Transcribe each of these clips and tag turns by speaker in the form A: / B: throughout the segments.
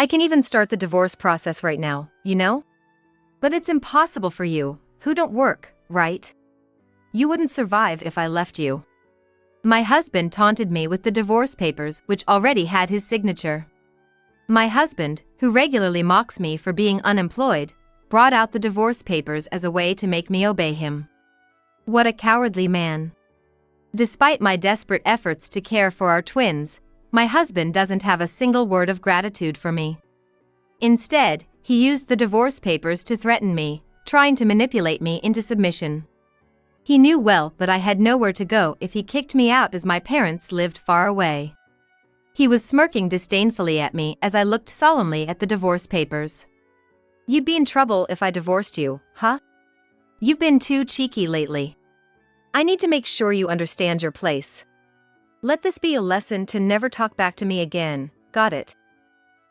A: I can even start the divorce process right now, you know? But it's impossible for you, who don't work, right? You wouldn't survive if I left you. My husband taunted me with the divorce papers, which already had his signature. My husband, who regularly mocks me for being unemployed, brought out the divorce papers as a way to make me obey him. What a cowardly man. Despite my desperate efforts to care for our twins, my husband doesn't have a single word of gratitude for me. Instead, he used the divorce papers to threaten me, trying to manipulate me into submission. He knew well that I had nowhere to go if he kicked me out, as my parents lived far away. He was smirking disdainfully at me as I looked solemnly at the divorce papers. You'd be in trouble if I divorced you, huh? You've been too cheeky lately. I need to make sure you understand your place. Let this be a lesson to never talk back to me again, got it?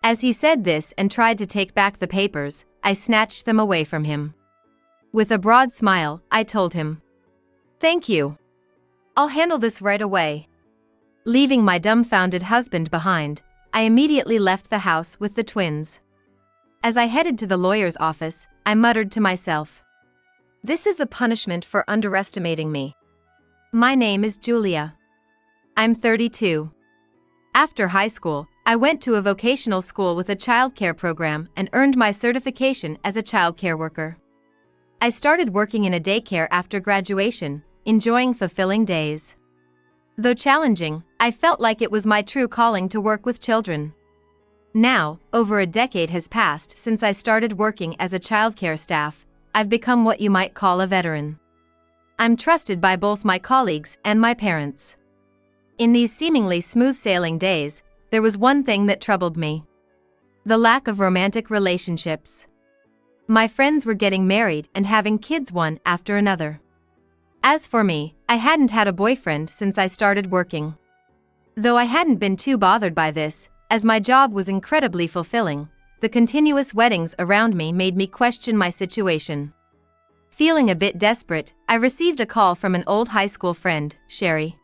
A: As he said this and tried to take back the papers, I snatched them away from him. With a broad smile, I told him, "Thank you. I'll handle this right away." Leaving my dumbfounded husband behind, I immediately left the house with the twins. As I headed to the lawyer's office, I muttered to myself, "This is the punishment for underestimating me. My name is Julia. I'm 32. After high school, I went to a vocational school with a childcare program and earned my certification as a childcare worker. I started working in a daycare after graduation, enjoying fulfilling days. Though challenging, I felt like it was my true calling to work with children. Now, over a decade has passed since I started working as a childcare staff. I've become what you might call a veteran. I'm trusted by both my colleagues and my parents. In these seemingly smooth-sailing days, there was one thing that troubled me: the lack of romantic relationships. My friends were getting married and having kids one after another. As for me, I hadn't had a boyfriend since I started working. Though I hadn't been too bothered by this, as my job was incredibly fulfilling, the continuous weddings around me made me question my situation. Feeling a bit desperate, I received a call from an old high school friend, Sherry.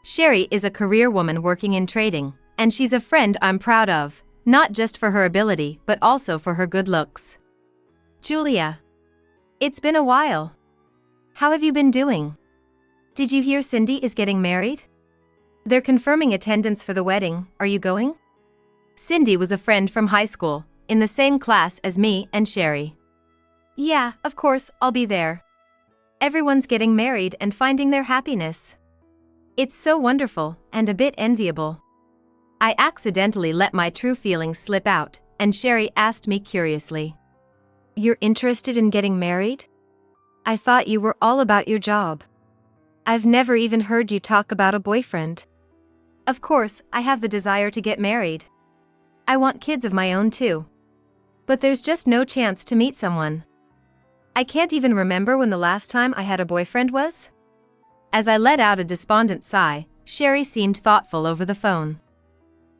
A: Sherry is a career woman working in trading, and she's a friend I'm proud of, not just for her ability but also for her good looks. "Julia. It's been a while. How have you been doing? Did you hear Cindy is getting married? They're confirming attendance for the wedding, are you going?" Cindy was a friend from high school, in the same class as me and Sherry. "Yeah, of course, I'll be there. Everyone's getting married and finding their happiness. It's so wonderful, and a bit enviable." I accidentally let my true feelings slip out, and Sherry asked me curiously, "You're interested in getting married? I thought you were all about your job. I've never even heard you talk about a boyfriend." Of course, I have the desire to get married. I want kids of my own too. But there's just no chance to meet someone. I can't even remember when the last time I had a boyfriend was. As I let out a despondent sigh, Sherry seemed thoughtful over the phone.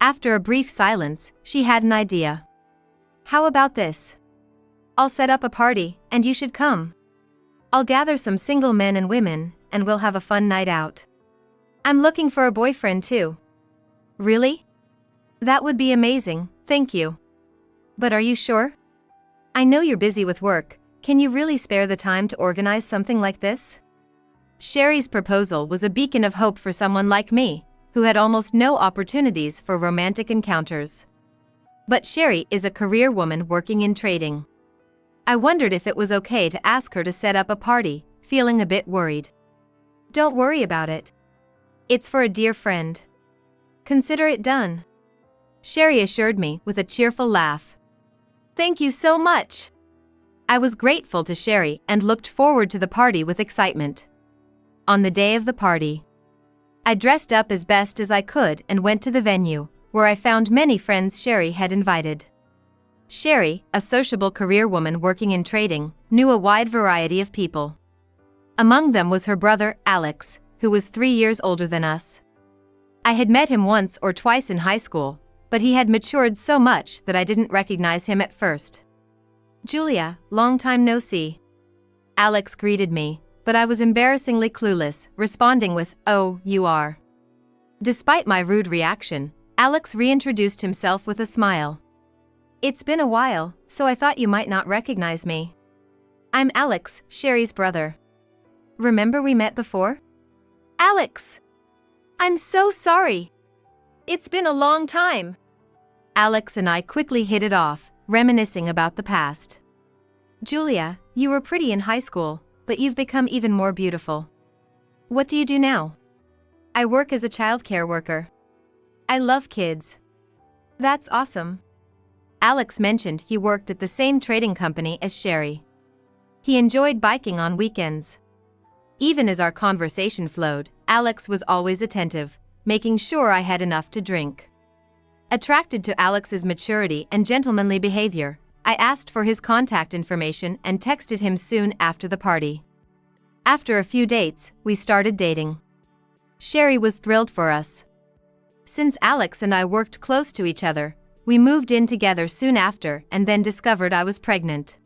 A: After a brief silence, she had an idea. "How about this? I'll set up a party, and you should come. I'll gather some single men and women, and we'll have a fun night out. I'm looking for a boyfriend too." "Really? That would be amazing, thank you. But are you sure? I know you're busy with work. Can you really spare the time to organize something like this?" Sherry's proposal was a beacon of hope for someone like me, who had almost no opportunities for romantic encounters. But Sherry is a career woman working in trading. I wondered if it was okay to ask her to set up a party, feeling a bit worried. "Don't worry about it. It's for a dear friend. Consider it done," Sherry assured me with a cheerful laugh. "Thank you so much." I was grateful to Sherry and looked forward to the party with excitement. On the day of the party, I dressed up as best as I could and went to the venue, where I found many friends Sherry had invited. Sherry, a sociable career woman working in trading, knew a wide variety of people. Among them was her brother, Alex, who was 3 years older than us. I had met him once or twice in high school, but he had matured so much that I didn't recognize him at first. "Julia, long time no see." Alex greeted me, but I was embarrassingly clueless, responding with, "Oh, you are." Despite my rude reaction, Alex reintroduced himself with a smile. It's been a while, so I thought you might not recognize me. I'm Alex, Sherry's brother. Remember we met before? Alex! I'm so sorry. It's been a long time. Alex and I quickly hit it off, reminiscing about the past. Julia, you were pretty in high school, but you've become even more beautiful. What do you do now? I work as a childcare worker. I love kids. That's awesome. Alex mentioned he worked at the same trading company as Sherry. He enjoyed biking on weekends. Even as our conversation flowed, Alex was always attentive, making sure I had enough to drink. Attracted to Alex's maturity and gentlemanly behavior, I asked for his contact information and texted him soon after the party. After a few dates, we started dating. Sherry was thrilled for us. Since Alex and I worked close to each other, we moved in together soon after and then discovered I was pregnant.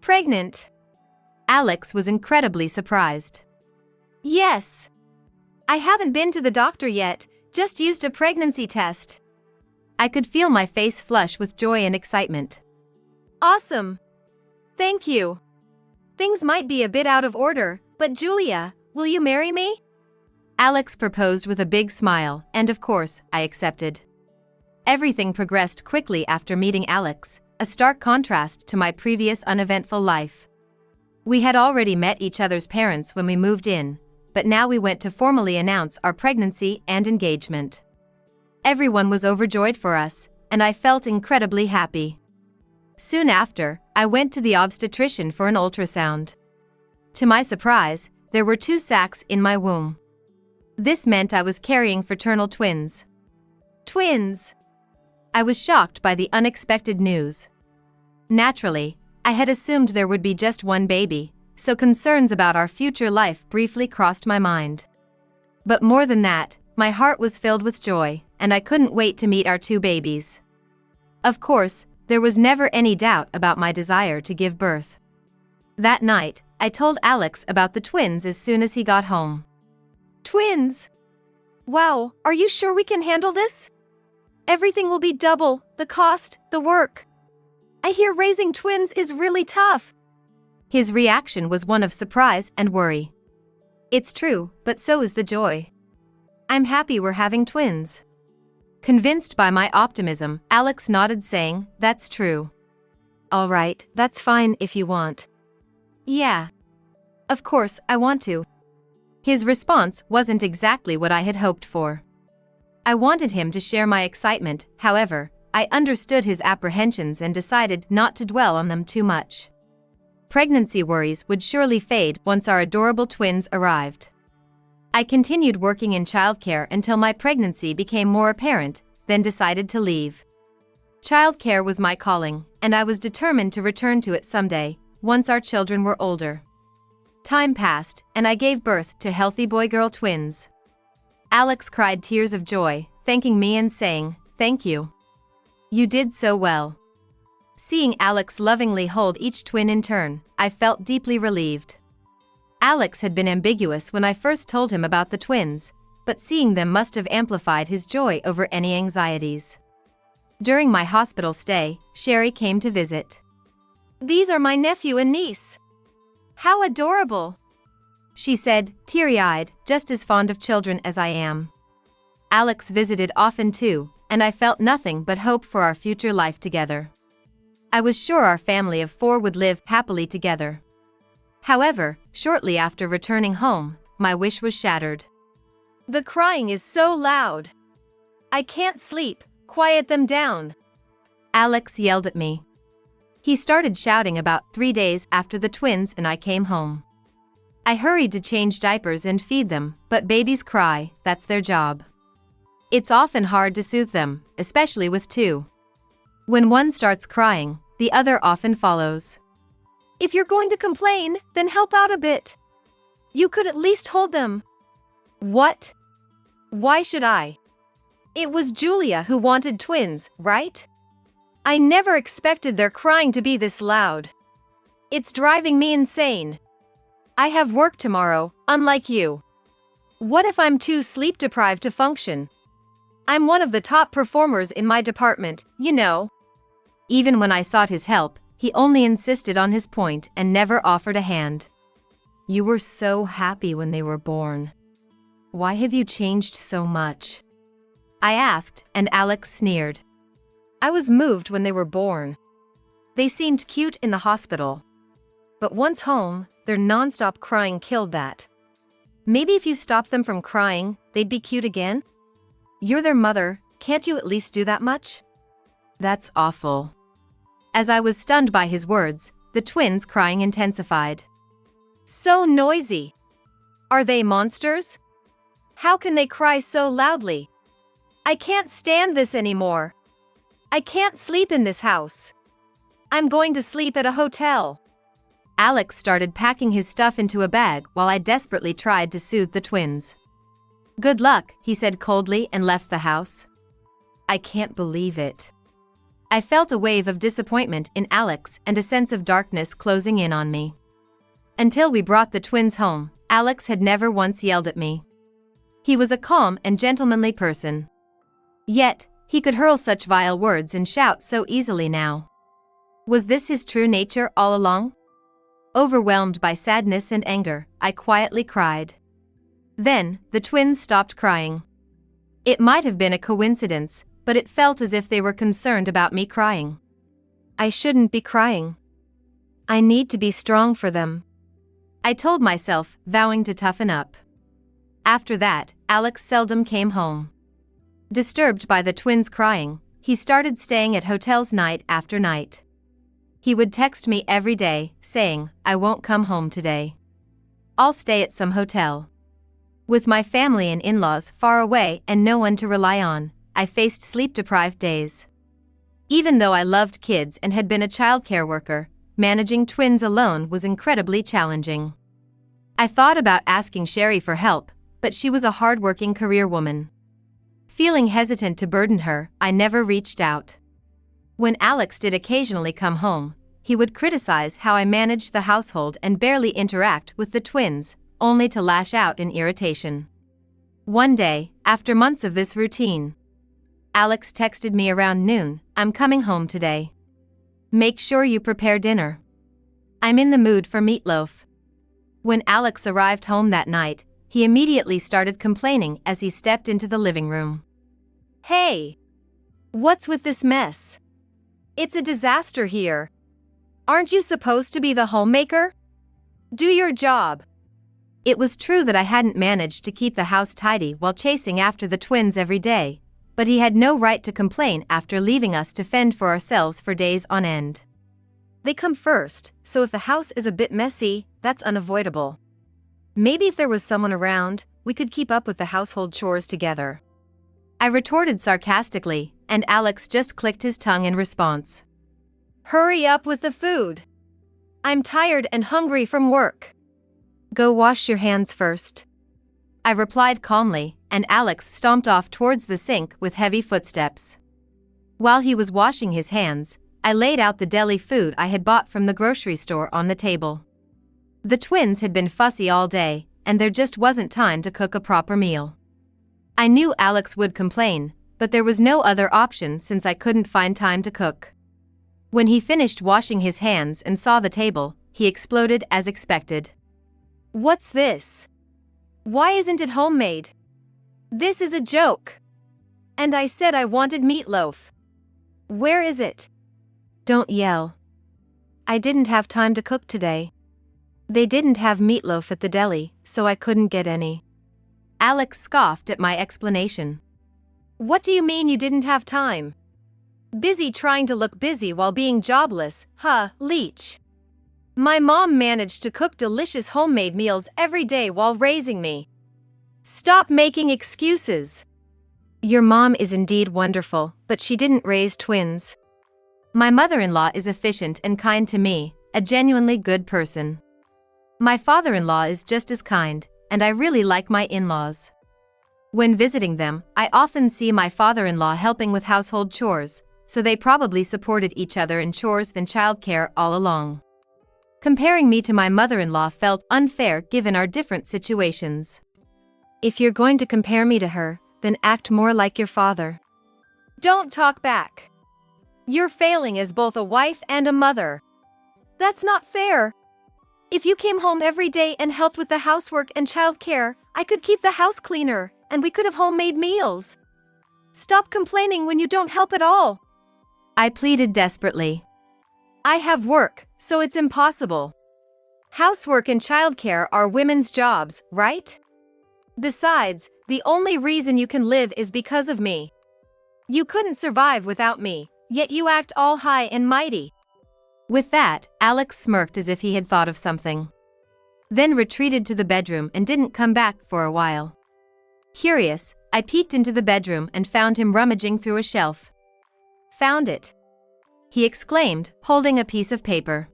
A: Pregnant? Alex was incredibly surprised. Yes. I haven't been to the doctor yet, just used a pregnancy test. I could feel my face flush with joy and excitement. Awesome. Thank you. Things might be a bit out of order, but Julia, will you marry me? Alex proposed with a big smile, and of course, I accepted. Everything progressed quickly after meeting Alex, a stark contrast to my previous uneventful life. We had already met each other's parents when we moved in, but now we went to formally announce our pregnancy and engagement. Everyone was overjoyed for us, and I felt incredibly happy. Soon after, I went to the obstetrician for an ultrasound. To my surprise, there were 2 sacs in my womb. This meant I was carrying fraternal twins. Twins! I was shocked by the unexpected news. Naturally, I had assumed there would be just one baby, so concerns about our future life briefly crossed my mind. But more than that, my heart was filled with joy, and I couldn't wait to meet our 2 babies. Of course, there was never any doubt about my desire to give birth. That night, I told Alex about the twins as soon as he got home. Twins! Wow, are you sure we can handle this? Everything will be double, the cost, the work. I hear raising twins is really tough. His reaction was one of surprise and worry. It's true, but so is the joy. I'm happy we're having twins. Convinced by my optimism, Alex nodded saying, that's true. All right, that's fine if you want. Yeah. Of course, I want to. His response wasn't exactly what I had hoped for. I wanted him to share my excitement, however, I understood his apprehensions and decided not to dwell on them too much. Pregnancy worries would surely fade once our adorable twins arrived. I continued working in childcare until my pregnancy became more apparent, then decided to leave. Childcare was my calling, and I was determined to return to it someday, once our children were older. Time passed, and I gave birth to healthy boy-girl twins. Alex cried tears of joy, thanking me and saying, thank you. You did so well. Seeing Alex lovingly hold each twin in turn, I felt deeply relieved. Alex had been ambiguous when I first told him about the twins, but seeing them must have amplified his joy over any anxieties. During my hospital stay, Sherry came to visit. These are my nephew and niece. How adorable! She said, teary-eyed, just as fond of children as I am. Alex visited often too, and I felt nothing but hope for our future life together. I was sure our family of 4 would live happily together. However, shortly after returning home, my wish was shattered. The crying is so loud. I can't sleep, quiet them down. Alex yelled at me. He started shouting about 3 days after the twins and I came home. I hurried to change diapers and feed them, but babies cry, that's their job. It's often hard to soothe them, especially with 2. When one starts crying, the other often follows. If you're going to complain, then help out a bit. You could at least hold them. What? Why should I? It was Julia who wanted twins, right? I never expected their crying to be this loud. It's driving me insane. I have work tomorrow, unlike you. What if I'm too sleep-deprived to function? I'm one of the top performers in my department, you know. Even when I sought his help, he only insisted on his point and never offered a hand. You were so happy when they were born. Why have you changed so much? I asked, and Alex sneered. I was moved when they were born. They seemed cute in the hospital. But once home, their nonstop crying killed that. Maybe if you stopped them from crying, they'd be cute again? You're their mother, can't you at least do that much? That's awful. As I was stunned by his words, the twins' crying intensified. So noisy. Are they monsters? How can they cry so loudly? I can't stand this anymore. I can't sleep in this house. I'm going to sleep at a hotel. Alex started packing his stuff into a bag while I desperately tried to soothe the twins. Good luck, he said coldly and left the house. I can't believe it. I felt a wave of disappointment in Alex and a sense of darkness closing in on me. Until we brought the twins home, Alex had never once yelled at me. He was a calm and gentlemanly person. Yet, he could hurl such vile words and shout so easily now. Was this his true nature all along? Overwhelmed by sadness and anger, I quietly cried. Then, the twins stopped crying. It might have been a coincidence, but it felt as if they were concerned about me crying. I shouldn't be crying. I need to be strong for them, I told myself, vowing to toughen up. After that, Alex seldom came home. Disturbed by the twins crying, he started staying at hotels night after night. He would text me every day, saying, I won't come home today. I'll stay at some hotel. With my family and in-laws far away and no one to rely on, I faced sleep-deprived days. Even though I loved kids and had been a childcare worker, managing twins alone was incredibly challenging. I thought about asking Sherry for help, but she was a hard-working career woman. Feeling hesitant to burden her, I never reached out. When Alex did occasionally come home, he would criticize how I managed the household and barely interact with the twins, only to lash out in irritation. One day, after months of this routine, Alex texted me around noon, I'm coming home today. Make sure you prepare dinner. I'm in the mood for meatloaf. When Alex arrived home that night, he immediately started complaining as he stepped into the living room. Hey! What's with this mess? It's a disaster here. Aren't you supposed to be the homemaker? Do your job. It was true that I hadn't managed to keep the house tidy while chasing after the twins every day, but he had no right to complain after leaving us to fend for ourselves for days on end. They come first, so if the house is a bit messy, that's unavoidable. Maybe if there was someone around, we could keep up with the household chores together. I retorted sarcastically, and Alex just clicked his tongue in response. Hurry up with the food. I'm tired and hungry from work. Go wash your hands first. I replied calmly, and Alex stomped off towards the sink with heavy footsteps. While he was washing his hands, I laid out the deli food I had bought from the grocery store on the table. The twins had been fussy all day, and there just wasn't time to cook a proper meal. I knew Alex would complain, but there was no other option since I couldn't find time to cook. When he finished washing his hands and saw the table, he exploded as expected. What's this? Why isn't it homemade? This is a joke. And I said I wanted meatloaf. Where is it? Don't yell. I didn't have time to cook today. They didn't have meatloaf at the deli, so I couldn't get any. Alex scoffed at my explanation. What do you mean you didn't have time? Busy trying to look busy while being jobless, huh, leech? My mom managed to cook delicious homemade meals every day while raising me. Stop making excuses. Your mom is indeed wonderful, but she didn't raise twins. My mother-in-law is efficient and kind to me, a genuinely good person. My father-in-law is just as kind, and I really like my in-laws. When visiting them, I often see my father-in-law helping with household chores, so they probably supported each other in chores than childcare all along. Comparing me to my mother-in-law felt unfair given our different situations. If you're going to compare me to her, then act more like your father. Don't talk back. You're failing as both a wife and a mother. That's not fair. If you came home every day and helped with the housework and childcare, I could keep the house cleaner, and we could have homemade meals. Stop complaining when you don't help at all. I pleaded desperately. I have work, so it's impossible. Housework and childcare are women's jobs, right? Besides, the only reason you can live is because of me. You couldn't survive without me, yet you act all high and mighty. With that, Alex smirked as if he had thought of something. Then retreated to the bedroom and didn't come back for a while. Curious, I peeked into the bedroom and found him rummaging through a shelf. Found it, he exclaimed, holding a piece of paper.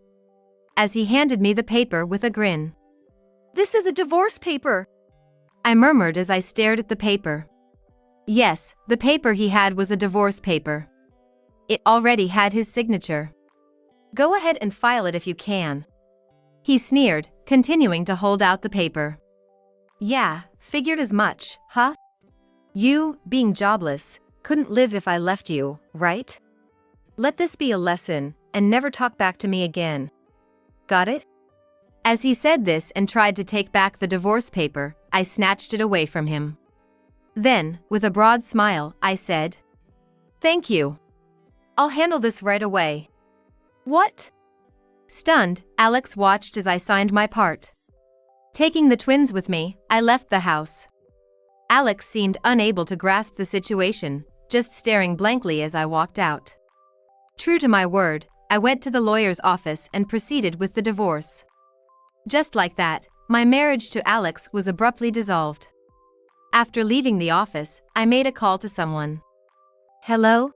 A: As he handed me the paper with a grin. This is a divorce paper, I murmured as I stared at the paper. Yes, the paper he had was a divorce paper. It already had his signature. Go ahead and file it if you can. He sneered, continuing to hold out the paper. Yeah, figured as much, huh? You, being jobless, couldn't live if I left you, right? Let this be a lesson, and never talk back to me again. Got it? As he said this and tried to take back the divorce paper, I snatched it away from him. Then, with a broad smile, I said, "Thank you. I'll handle this right away." What? Stunned, Alex watched as I signed my part. Taking the twins with me, I left the house. Alex seemed unable to grasp the situation, just staring blankly as I walked out. True to my word, I went to the lawyer's office and proceeded with the divorce. Just like that, my marriage to Alex was abruptly dissolved. After leaving the office, I made a call to someone. Hello?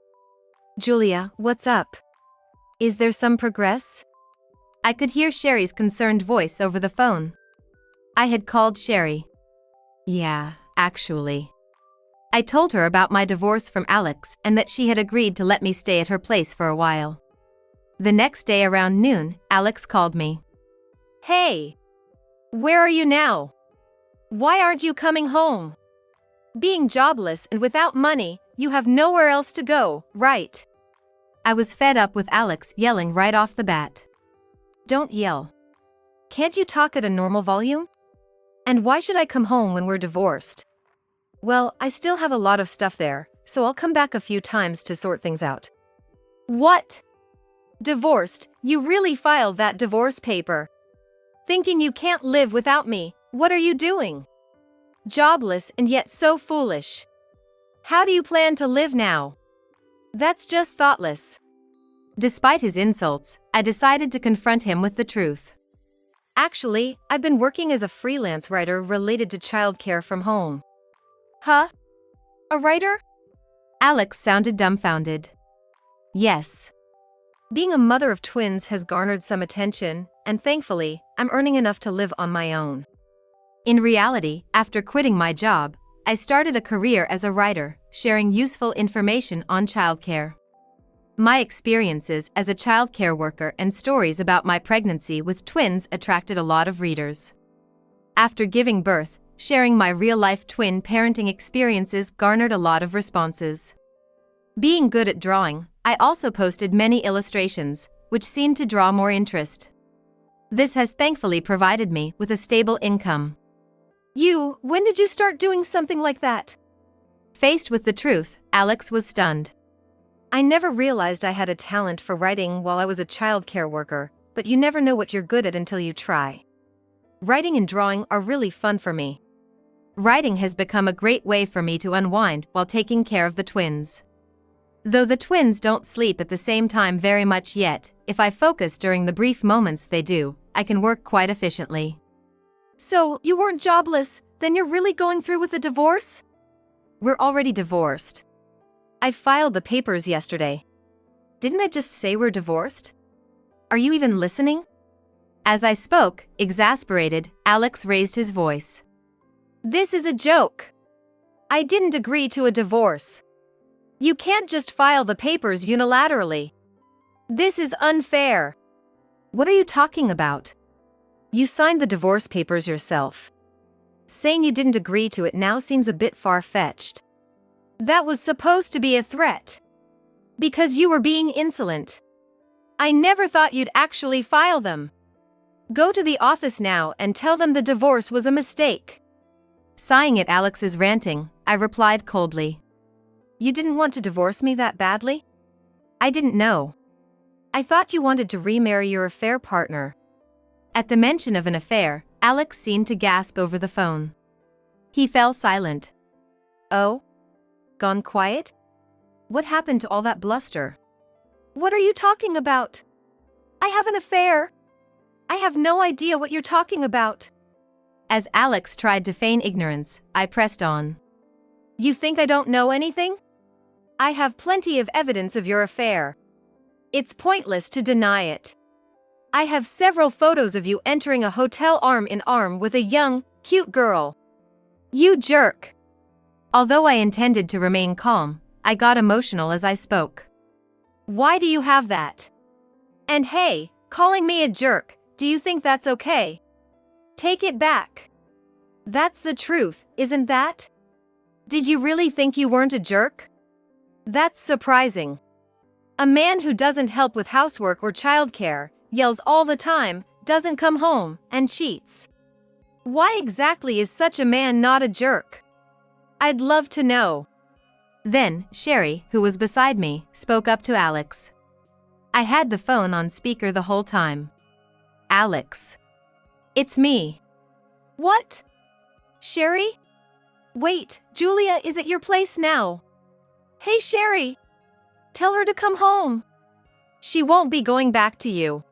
A: Julia, what's up? Is there some progress? I could hear Sherry's concerned voice over the phone. I had called Sherry. Yeah, actually. I told her about my divorce from Alex and that she had agreed to let me stay at her place for a while. The next day around noon, Alex called me. Hey! Where are you now? Why aren't you coming home? Being jobless and without money, you have nowhere else to go, right? I was fed up with Alex yelling right off the bat. Don't yell. Can't you talk at a normal volume? And why should I come home when we're divorced? Well, I still have a lot of stuff there, so I'll come back a few times to sort things out. What? Divorced? You really filed that divorce paper? Thinking you can't live without me, what are you doing? Jobless and yet so foolish. How do you plan to live now? That's just thoughtless. Despite his insults, I decided to confront him with the truth. Actually, I've been working as a freelance writer related to childcare from home. Huh? A writer? Alex sounded dumbfounded. Yes. Being a mother of twins has garnered some attention, and thankfully, I'm earning enough to live on my own. In reality, after quitting my job, I started a career as a writer, sharing useful information on childcare. My experiences as a childcare worker and stories about my pregnancy with twins attracted a lot of readers. After giving birth, sharing my real-life twin parenting experiences garnered a lot of responses. Being good at drawing, I also posted many illustrations, which seemed to draw more interest. This has thankfully provided me with a stable income. When did you start doing something like that? Faced with the truth, Alex was stunned. I never realized I had a talent for writing while I was a childcare worker, but you never know what you're good at until you try. Writing and drawing are really fun for me. Writing has become a great way for me to unwind while taking care of the twins. Though the twins don't sleep at the same time very much yet, if I focus during the brief moments they do, I can work quite efficiently. So, you weren't jobless, then you're really going through with the divorce? We're already divorced. I filed the papers yesterday. Didn't I just say we're divorced? Are you even listening? As I spoke, exasperated, Alex raised his voice. This is a joke. I didn't agree to a divorce. You can't just file the papers unilaterally. This is unfair. What are you talking about? You signed the divorce papers yourself. Saying you didn't agree to it now seems a bit far-fetched. That was supposed to be a threat. Because you were being insolent. I never thought you'd actually file them. Go to the office now and tell them the divorce was a mistake. Sighing at Alex's ranting, I replied coldly. You didn't want to divorce me that badly? I didn't know. I thought you wanted to remarry your affair partner. At the mention of an affair, Alex seemed to gasp over the phone. He fell silent. Oh? Gone quiet? What happened to all that bluster? What are you talking about? I have an affair. I have no idea what you're talking about. As Alex tried to feign ignorance, I pressed on. You think I don't know anything? I have plenty of evidence of your affair. It's pointless to deny it. I have several photos of you entering a hotel arm in arm with a young, cute girl. You jerk! Although I intended to remain calm, I got emotional as I spoke. Why do you have that? And hey, calling me a jerk, do you think that's okay? Take it back. That's the truth, isn't that? Did you really think you weren't a jerk? That's surprising. A man who doesn't help with housework or childcare, yells all the time, doesn't come home, and cheats. Why exactly is such a man not a jerk? I'd love to know. Then, Sherry, who was beside me, spoke up to Alex. I had the phone on speaker the whole time. Alex. It's me. What? Sherry? Wait, Julia is at your place now. Hey Sherry! Tell her to come home. She won't be going back to you.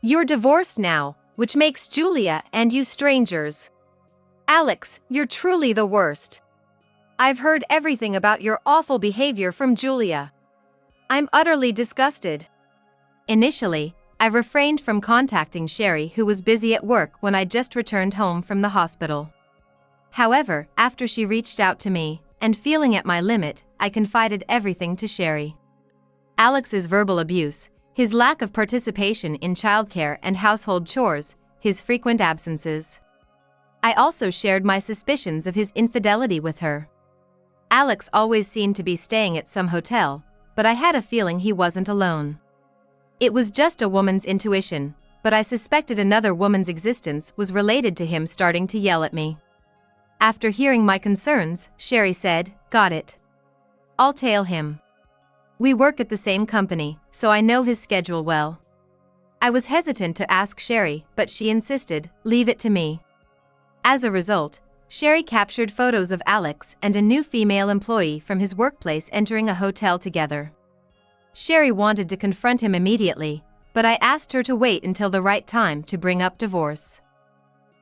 A: You're divorced now, which makes Julia and you strangers. Alex, you're truly the worst. I've heard everything about your awful behavior from Julia. I'm utterly disgusted. Initially, I refrained from contacting Sherry, who was busy at work when I just returned home from the hospital. However, after she reached out to me, and feeling at my limit, I confided everything to Sherry. Alex's verbal abuse, his lack of participation in childcare and household chores, his frequent absences. I also shared my suspicions of his infidelity with her. Alex always seemed to be staying at some hotel, but I had a feeling he wasn't alone. It was just a woman's intuition, but I suspected another woman's existence was related to him starting to yell at me. After hearing my concerns, Sherry said, "Got it. I'll tail him. We work at the same company, so I know his schedule well." I was hesitant to ask Sherry, but she insisted, "Leave it to me." As a result, Sherry captured photos of Alex and a new female employee from his workplace entering a hotel together. Sherry wanted to confront him immediately, but I asked her to wait until the right time to bring up divorce.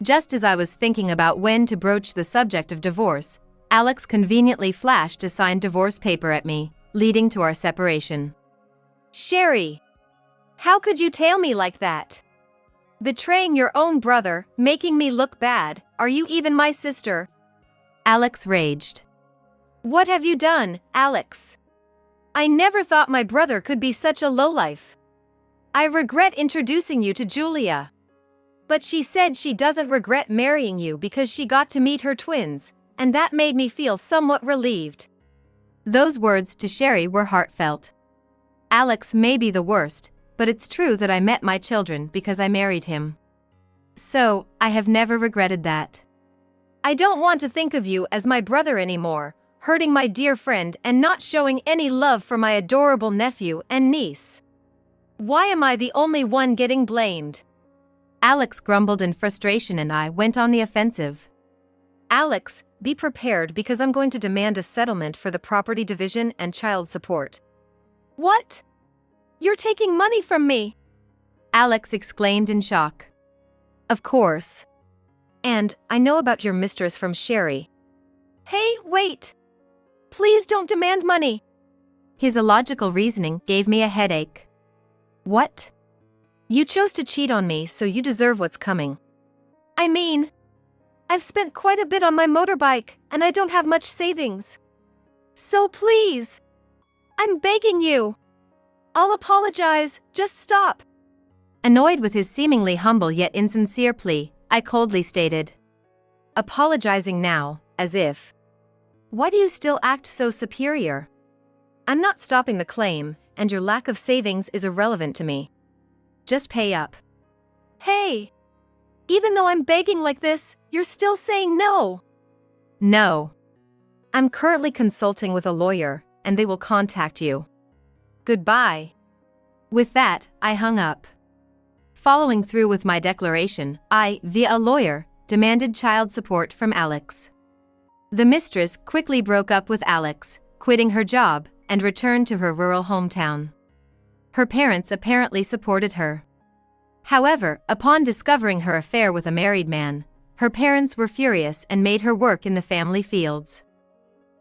A: Just as I was thinking about when to broach the subject of divorce, Alex conveniently flashed a signed divorce paper at me, leading to our separation. Sherry! How could you tail me like that? Betraying your own brother, making me look bad, are you even my sister? Alex raged. What have you done, Alex? I never thought my brother could be such a lowlife. I regret introducing you to Julia. But she said she doesn't regret marrying you because she got to meet her twins, and that made me feel somewhat relieved. Those words to Sherry were heartfelt. Alex may be the worst, but it's true that I met my children because I married him. So, I have never regretted that. I don't want to think of you as my brother anymore, hurting my dear friend and not showing any love for my adorable nephew and niece. Why am I the only one getting blamed? Alex grumbled in frustration and I went on the offensive. Alex, be prepared because I'm going to demand a settlement for the property division and child support. What? You're taking money from me? Alex exclaimed in shock. Of course. And I know about your mistress from Sherry. Hey, wait! Please don't demand money. His illogical reasoning gave me a headache. What? You chose to cheat on me, so you deserve what's coming. I mean, I've spent quite a bit on my motorbike, and I don't have much savings. So please, I'm begging you. I'll apologize, just stop. Annoyed with his seemingly humble yet insincere plea, I coldly stated. Apologizing now, as if. Why do you still act so superior? I'm not stopping the claim, and your lack of savings is irrelevant to me. Just pay up. Hey! Even though I'm begging like this, you're still saying no. No. I'm currently consulting with a lawyer, and they will contact you. Goodbye. With that, I hung up. Following through with my declaration, I, via a lawyer, demanded child support from Alex. The mistress quickly broke up with Alex, quitting her job, and returned to her rural hometown. Her parents apparently supported her. However, upon discovering her affair with a married man, her parents were furious and made her work in the family fields.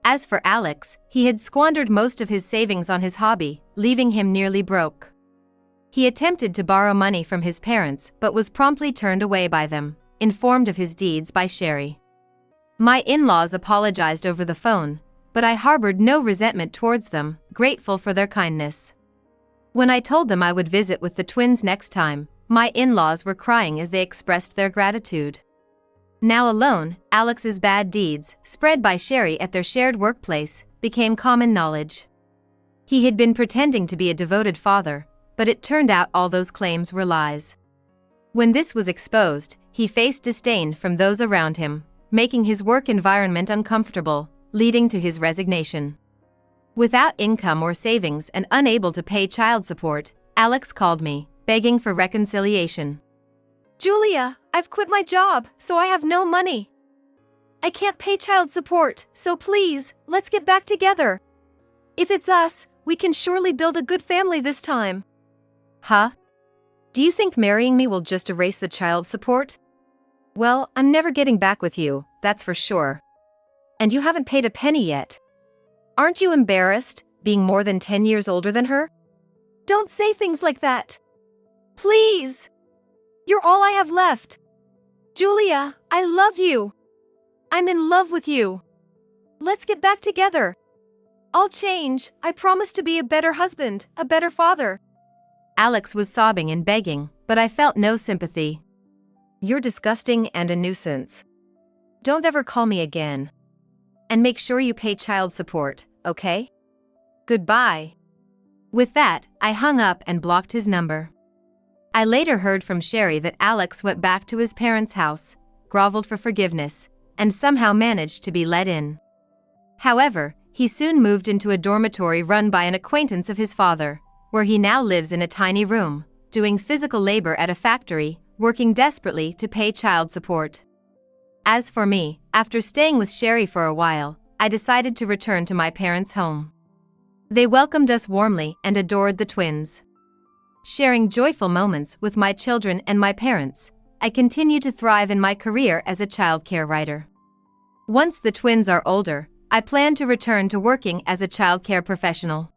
A: As for Alex, he had squandered most of his savings on his hobby, leaving him nearly broke. He attempted to borrow money from his parents but was promptly turned away by them, informed of his deeds by Sherry. My in-laws apologized over the phone, but I harbored no resentment towards them, grateful for their kindness. When I told them I would visit with the twins next time, my in-laws were crying as they expressed their gratitude. Now alone, Alex's bad deeds, spread by Sherry at their shared workplace, became common knowledge. He had been pretending to be a devoted father, but it turned out all those claims were lies. When this was exposed, he faced disdain from those around him, making his work environment uncomfortable, leading to his resignation. Without income or savings and unable to pay child support, Alex called me, begging for reconciliation. Julia, I've quit my job, so I have no money. I can't pay child support, so please, let's get back together. If it's us, we can surely build a good family this time. Huh? Do you think marrying me will just erase the child support? Well, I'm never getting back with you, that's for sure. And you haven't paid a penny yet. Aren't you embarrassed, being more than 10 years older than her? Don't say things like that. Please. You're all I have left. Julia, I love you. I'm in love with you. Let's get back together. I'll change, I promise to be a better husband, a better father. Alex was sobbing and begging, but I felt no sympathy. You're disgusting and a nuisance. Don't ever call me again. And make sure you pay child support, okay? Goodbye. With that, I hung up and blocked his number. I later heard from Sherry that Alex went back to his parents' house, groveled for forgiveness, and somehow managed to be let in. However, he soon moved into a dormitory run by an acquaintance of his father, where he now lives in a tiny room, doing physical labor at a factory, working desperately to pay child support. As for me, after staying with Sherry for a while, I decided to return to my parents' home. They welcomed us warmly and adored the twins. Sharing joyful moments with my children and my parents, I continue to thrive in my career as a childcare writer. Once the twins are older, I plan to return to working as a childcare professional.